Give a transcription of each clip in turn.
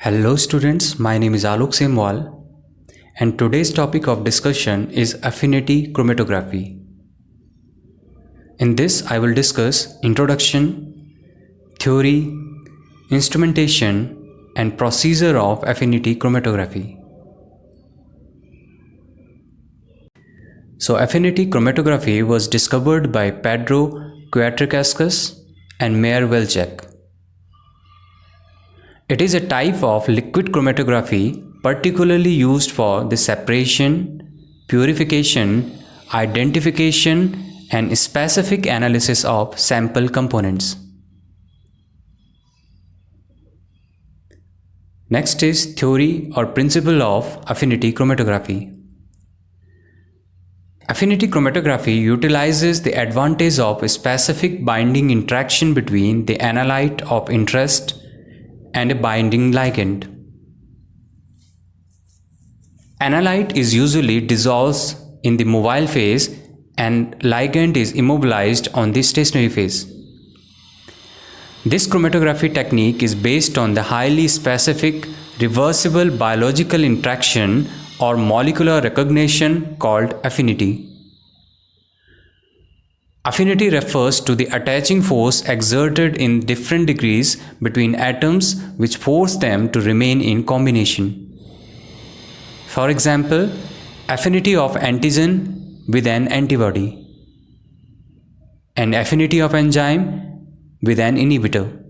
Hello students, my name is Alok Semwal and today's topic of discussion is affinity chromatography. In this I will discuss introduction, theory, instrumentation and procedure of affinity chromatography. So affinity chromatography was discovered by Pedro Quattrocascos and Meyer Welchek. It is a type of liquid chromatography particularly used for the separation, purification, identification and specific analysis of sample components. Next is theory or principle of affinity chromatography. Affinity chromatography utilizes the advantage of a specific binding interaction between the analyte of interest and a binding ligand. Analyte is usually dissolved in the mobile phase and ligand is immobilized on the stationary phase. This chromatography technique is based on the highly specific reversible biological interaction or molecular recognition called affinity. Affinity refers to the attaching force exerted in different degrees between atoms which force them to remain in combination. For example, affinity of antigen with an antibody and affinity of enzyme with an inhibitor.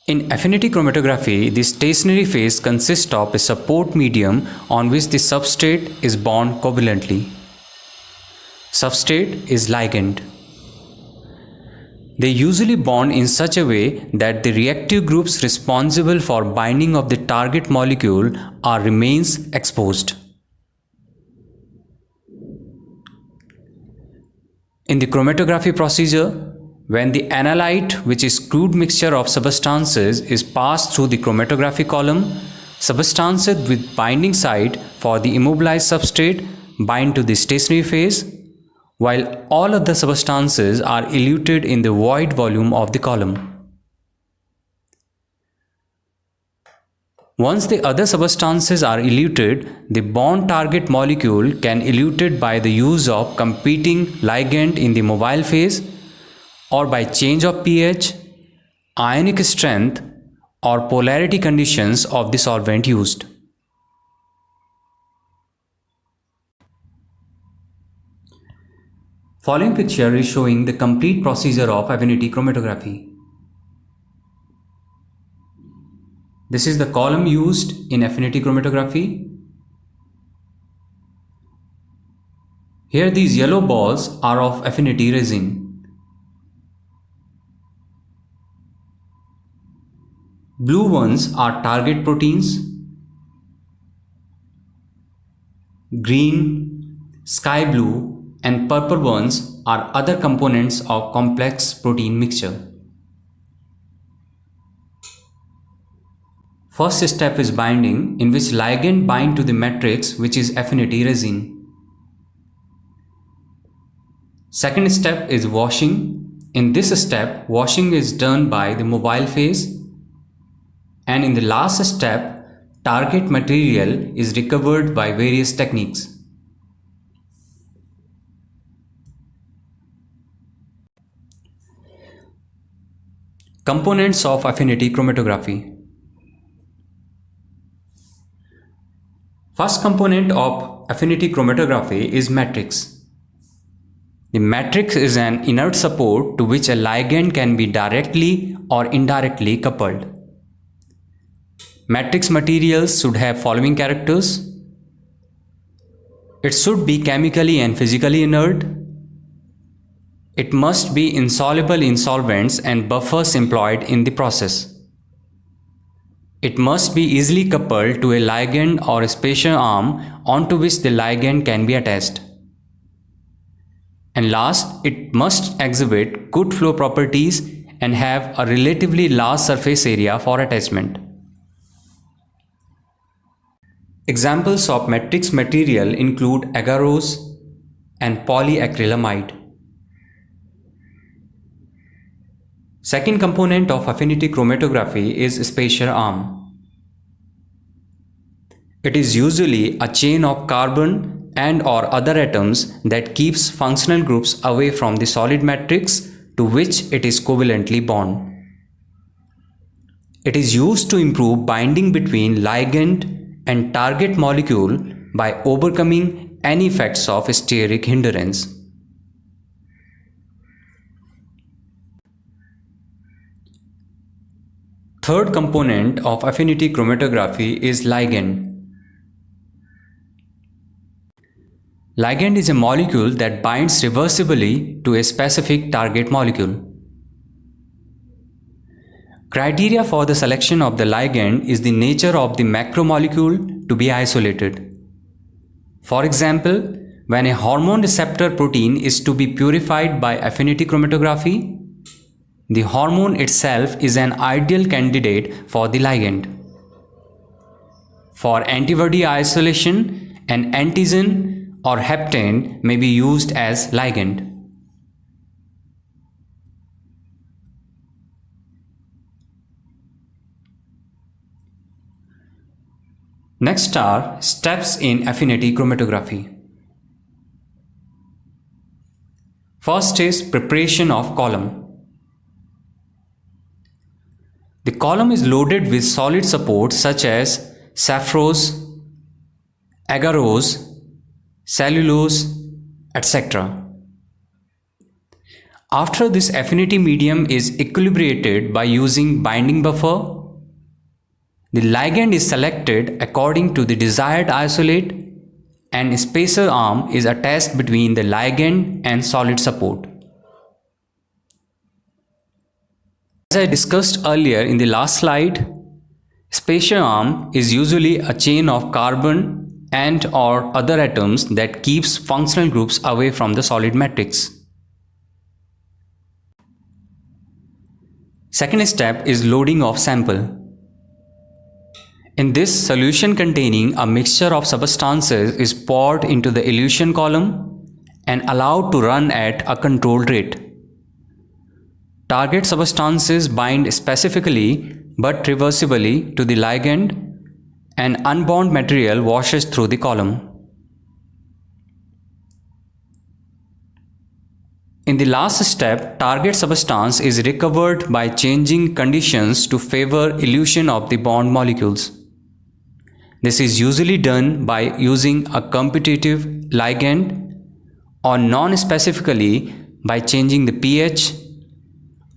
In affinity chromatography, the stationary phase consists of a support medium on which the substrate is bound covalently. Substrate is ligand. They usually bond in such a way that the reactive groups responsible for binding of the target molecule remains exposed. In the chromatography procedure, when the analyte, which is crude mixture of substances, is passed through the chromatography column, substances with binding site for the immobilized substrate bind to the stationary phase, while all other substances are eluted in the void volume of the column. Once the other substances are eluted, the bound target molecule can eluted by the use of competing ligand in the mobile phase or by change of pH, ionic strength or polarity conditions of the solvent used. Following picture is showing the complete procedure of affinity chromatography. This is the column used in affinity chromatography. Here these yellow balls are of affinity resin. Blue ones are target proteins. Green, sky blue and purple ones are other components of complex protein mixture. First step is binding, in which ligand bind to the matrix, which is affinity resin. Second step is washing. In this step, washing is done by the mobile phase. And in the last step, target material is recovered by various techniques. Components of affinity chromatography. First component of affinity chromatography is matrix. The matrix is an inert support to which a ligand can be directly or indirectly coupled. Matrix materials should have following characters. It should be chemically and physically inert. It must be insoluble in solvents and buffers employed in the process. It must be easily coupled to a ligand or a spacer arm onto which the ligand can be attached. And last, it must exhibit good flow properties and have a relatively large surface area for attachment. Examples of matrix material include agarose and polyacrylamide. Second component of affinity chromatography is spatial arm. It is usually a chain of carbon and or other atoms that keeps functional groups away from the solid matrix to which it is covalently bound. It is used to improve binding between ligand and target molecule by overcoming any effects of steric hindrance. Third component of affinity chromatography is ligand. Ligand is a molecule that binds reversibly to a specific target molecule. Criteria for the selection of the ligand is the nature of the macromolecule to be isolated. For example, when a hormone receptor protein is to be purified by affinity chromatography, the hormone itself is an ideal candidate for the ligand. For antibody isolation, an antigen or heptane may be used as ligand. Next are steps in affinity chromatography. First is preparation of column. The column is loaded with solid supports such as saffrose, agarose, cellulose, etc. After this affinity medium is equilibrated by using binding buffer, the ligand is selected according to the desired isolate and spacer arm is attached between the ligand and solid support. As I discussed earlier in the last slide, spacer arm is usually a chain of carbon and or other atoms that keeps functional groups away from the solid matrix. Second step is loading of sample. In this, solution containing a mixture of substances is poured into the elution column and allowed to run at a controlled rate. Target substances bind specifically but reversibly to the ligand and unbound material washes through the column. In the last step, target substance is recovered by changing conditions to favor elution of the bond molecules. This is usually done by using a competitive ligand or non-specifically by changing the pH,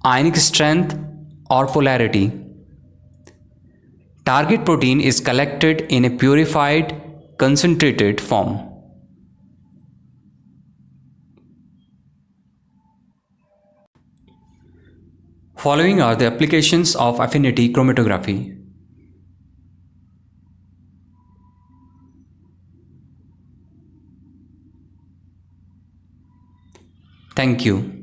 ionic strength or polarity. Target protein is collected in a purified, concentrated form. Following are the applications of affinity chromatography. Thank you.